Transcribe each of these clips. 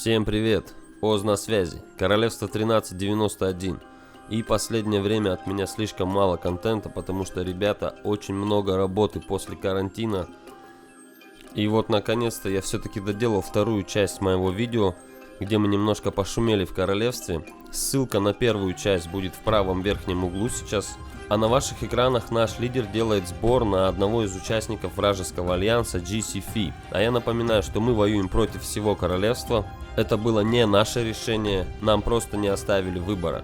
Всем привет! Оз на связи, Королевство 1391. И последнее время от меня слишком мало контента, потому что, ребята, очень много работы после карантина. И вот наконец-то я все-таки доделал вторую часть моего видео, где мы немножко пошумели в королевстве. Ссылка на первую часть будет в правом верхнем углу сейчас. А на ваших экранах наш лидер делает сбор на одного из участников вражеского альянса GCF. А я напоминаю, что мы воюем против всего королевства. Это было не наше решение, нам просто не оставили выбора.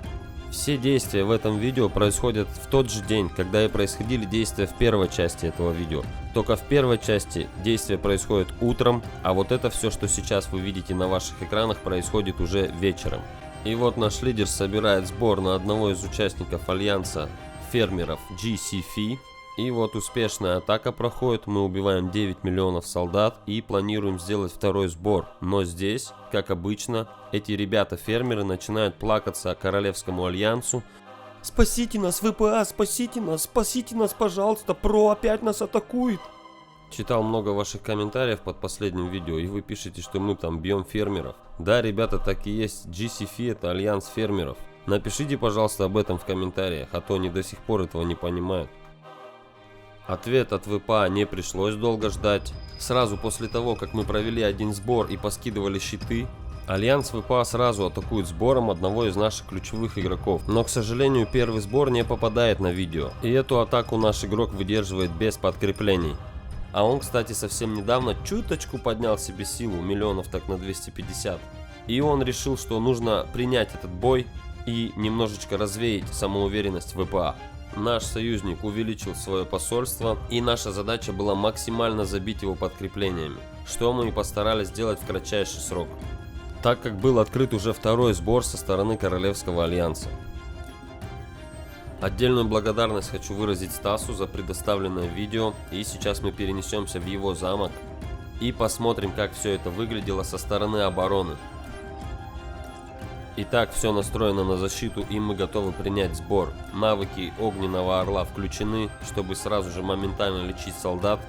Все действия в этом видео происходят в тот же день, когда и происходили действия в первой части этого видео. Только в первой части действия происходят утром, а вот это все, что сейчас вы видите на ваших экранах, происходит уже вечером. И вот наш лидер собирает сбор на одного из участников альянса фермеров GCF. И вот успешная атака проходит, мы убиваем 9 миллионов солдат и планируем сделать второй сбор. Но здесь, как обычно, эти ребята-фермеры начинают плакаться Королевскому альянсу. Спасите нас, ВПА, спасите нас, пожалуйста, ПРО опять нас атакует. Читал много ваших комментариев под последним видео, и вы пишете, что мы там бьем фермеров. Да, ребята, так и есть, GCF это альянс фермеров. Напишите, пожалуйста, об этом в комментариях, а то они до сих пор этого не понимают. Ответ от ВПА не пришлось долго ждать. Сразу после того, как мы провели один сбор и поскидывали щиты, альянс ВПА сразу атакует сбором одного из наших ключевых игроков. Но, к сожалению, первый сбор не попадает на видео. И эту атаку наш игрок выдерживает без подкреплений. А он, кстати, совсем недавно чуточку поднял себе силу, миллионов так на 250. И он решил, что нужно принять этот бой и немножечко развеять самоуверенность ВПА. Наш союзник увеличил свое посольство, и наша задача была максимально забить его подкреплениями, что мы и постарались сделать в кратчайший срок, так как был открыт уже второй сбор со стороны Королевского альянса. Отдельную благодарность хочу выразить Стасу за предоставленное видео, и сейчас мы перенесемся в его замок и посмотрим, как все это выглядело со стороны обороны. Итак, все настроено на защиту, и мы готовы принять сбор. Навыки огненного орла включены, чтобы сразу же моментально лечить солдат.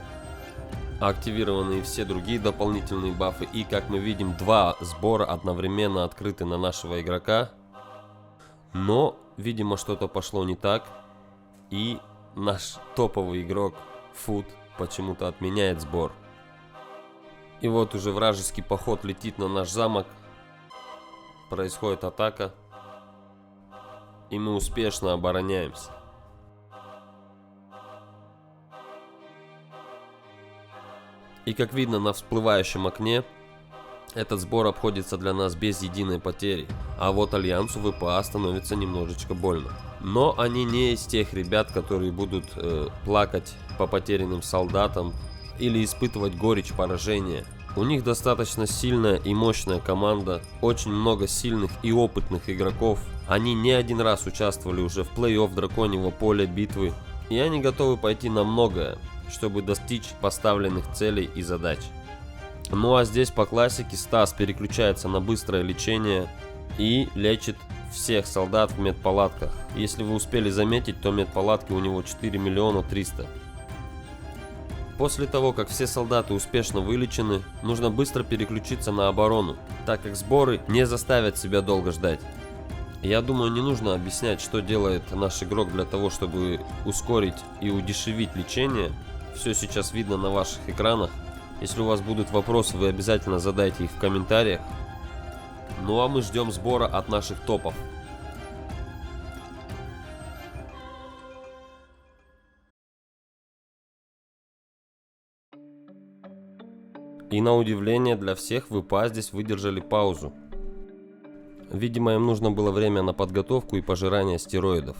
Активированы и все другие дополнительные бафы. И как мы видим, два сбора одновременно открыты на нашего игрока. Но, видимо, что-то пошло не так. И наш топовый игрок Food почему-то отменяет сбор. И вот уже вражеский поход летит на наш замок. Происходит атака, и мы успешно обороняемся. И как видно на всплывающем окне, этот сбор обходится для нас без единой потери. А вот альянсу ВПА становится немножечко больно. Но они не из тех ребят, которые будут плакать по потерянным солдатам или испытывать горечь поражения. У них достаточно сильная и мощная команда, очень много сильных и опытных игроков. Они не один раз участвовали уже в плей-офф драконьего поля битвы. И они готовы пойти на многое, чтобы достичь поставленных целей и задач. Ну а здесь по классике Стас переключается на быстрое лечение и лечит всех солдат в медпалатках. Если вы успели заметить, то медпалатки у него 4 миллиона 300. После того, как все солдаты успешно вылечены, нужно быстро переключиться на оборону, так как сборы не заставят себя долго ждать. Я думаю, не нужно объяснять, что делает наш игрок для того, чтобы ускорить и удешевить лечение. Все сейчас видно на ваших экранах. Если у вас будут вопросы, вы обязательно задайте их в комментариях. Ну а мы ждем сбора от наших топов. И на удивление для всех ВПА здесь выдержали паузу. Видимо, им нужно было время на подготовку и пожирание стероидов.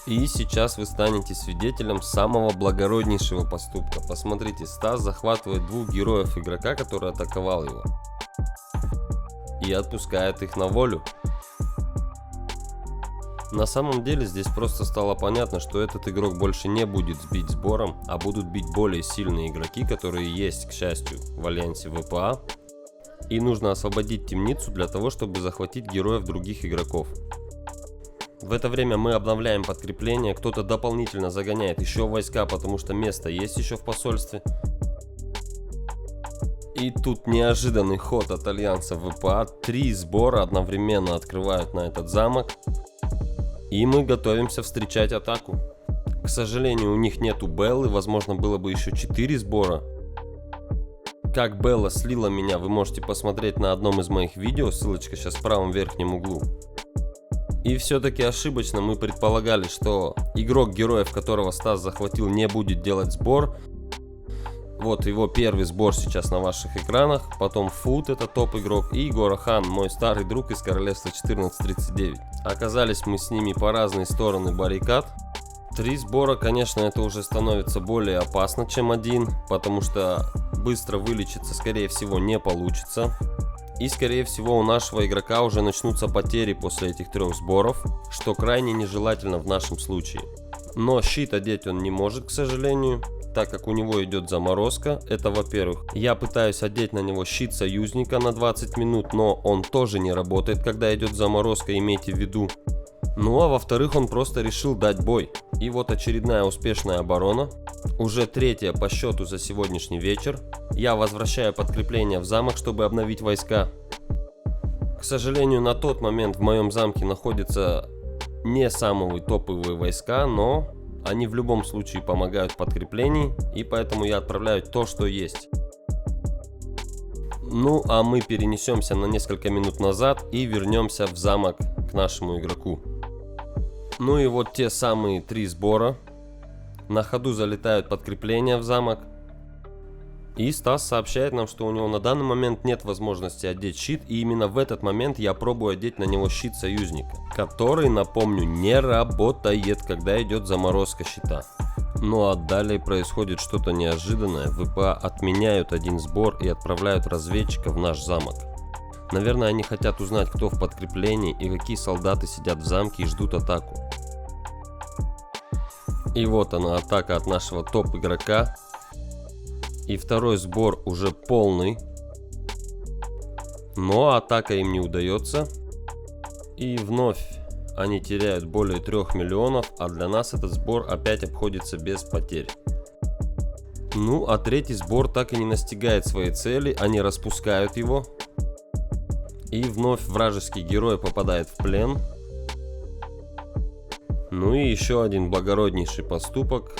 И сейчас вы станете свидетелем самого благороднейшего поступка. Посмотрите, Стас захватывает двух героев игрока, который атаковал его, и отпускает их на волю. На самом деле здесь просто стало понятно, что этот игрок больше не будет бить сбором, а будут бить более сильные игроки, которые есть, к счастью, в альянсе ВПА. И нужно освободить темницу для того, чтобы захватить героев других игроков. В это время мы обновляем подкрепление, кто-то дополнительно загоняет еще войска, потому что место есть еще в посольстве. И тут неожиданный ход от Альянса ВПА. 3 сбора одновременно открывают на этот замок. И мы готовимся встречать атаку. К сожалению, у них нету Беллы, возможно, было бы еще 4 сбора. Как Белла слила меня, вы можете посмотреть на одном из моих видео, ссылочка сейчас в правом верхнем углу. И все-таки ошибочно мы предполагали, что игрок, героев которого Стас захватил, не будет делать сбор. Вот его первый сбор сейчас на ваших экранах, потом Фут, это топ игрок, и Горахан, мой старый друг из королевства 1439. Оказались мы с ними по разные стороны баррикад. 3 сбора, конечно, это уже становится более опасно, чем 1, потому что быстро вылечиться, скорее всего, не получится. И, скорее всего, у нашего игрока уже начнутся потери после этих 3 сборов, что крайне нежелательно в нашем случае. Но щит одеть он не может, к сожалению, так как у него идет заморозка. Это, во-первых. Я пытаюсь одеть на него щит союзника на 20 минут, но он тоже не работает, когда идет заморозка, имейте в виду. Ну а во-вторых, он просто решил дать бой. И вот очередная успешная оборона. Уже 3-я по счету за сегодняшний вечер. Я возвращаю подкрепление в замок, чтобы обновить войска. К сожалению, на тот момент в моем замке находятся не самые топовые войска, но они в любом случае помогают в подкреплении, и поэтому я отправляю то, что есть. Ну а мы перенесемся на несколько минут назад и вернемся в замок к нашему игроку. Ну и вот те самые 3 сбора. На ходу залетают подкрепления в замок. И Стас сообщает нам, что у него на данный момент нет возможности одеть щит. И именно в этот момент я пробую одеть на него щит союзника, который, напомню, не работает, когда идет заморозка щита. Ну а далее происходит что-то неожиданное. ВПА отменяют 1 сбор и отправляют разведчика в наш замок. Наверное, они хотят узнать, кто в подкреплении и какие солдаты сидят в замке и ждут атаку. И вот она, атака от нашего топ игрока. И 2-й сбор уже полный. Но атака им не удается. И вновь они теряют более 3 миллионов, а для нас этот сбор опять обходится без потерь. Ну а 3-й сбор так и не настигает своей цели, они распускают его. И вновь вражеский герой попадает в плен. Ну и еще один благороднейший поступок.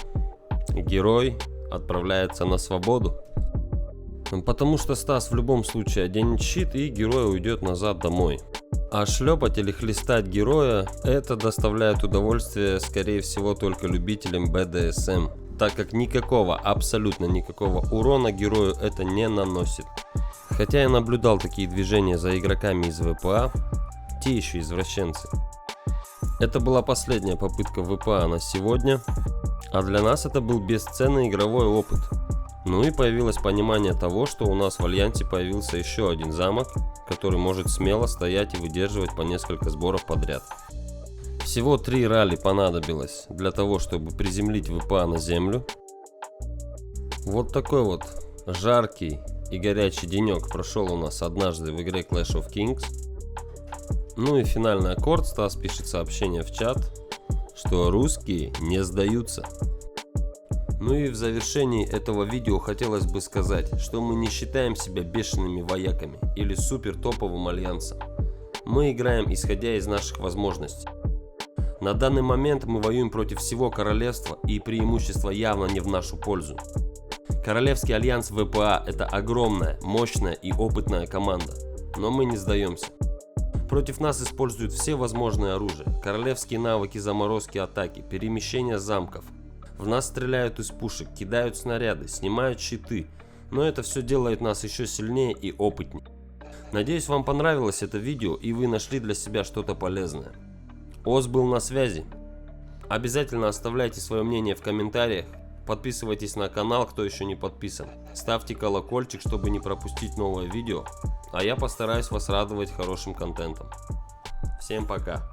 Герой отправляется на свободу. Потому что Стас в любом случае оденет щит, и герой уйдет назад домой. А шлепать или хлестать героя, это доставляет удовольствие, скорее всего, только любителям БДСМ. Так как никакого, абсолютно никакого урона герою это не наносит. Хотя я наблюдал такие движения за игроками из ВПА, те еще извращенцы. Это была последняя попытка ВПА на сегодня, а для нас это был бесценный игровой опыт. Ну и появилось понимание того, что у нас в Альянсе появился еще 1 замок, который может смело стоять и выдерживать по несколько сборов подряд. Всего 3 ралли понадобилось для того, чтобы приземлить ВПА на землю. Вот такой вот жаркий и горячий денек прошел у нас однажды в игре Clash of Kings. Ну и финальный аккорд. Стас пишет сообщение в чат, что русские не сдаются. Ну и в завершении этого видео хотелось бы сказать, что мы не считаем себя бешеными вояками или супер топовым альянсом. Мы играем исходя из наших возможностей. На данный момент мы воюем против всего королевства, и преимущество явно не в нашу пользу. Королевский альянс ВПА — это огромная, мощная и опытная команда, но мы не сдаемся. Против нас используют все возможные оружия, королевские навыки заморозки атаки, перемещения замков. В нас стреляют из пушек, кидают снаряды, снимают щиты, но это все делает нас еще сильнее и опытнее. Надеюсь, вам понравилось это видео и вы нашли для себя что-то полезное. Оз был на связи. Обязательно оставляйте свое мнение в комментариях, подписывайтесь на канал, кто еще не подписан, ставьте колокольчик, чтобы не пропустить новое видео, а я постараюсь вас радовать хорошим контентом. Всем пока!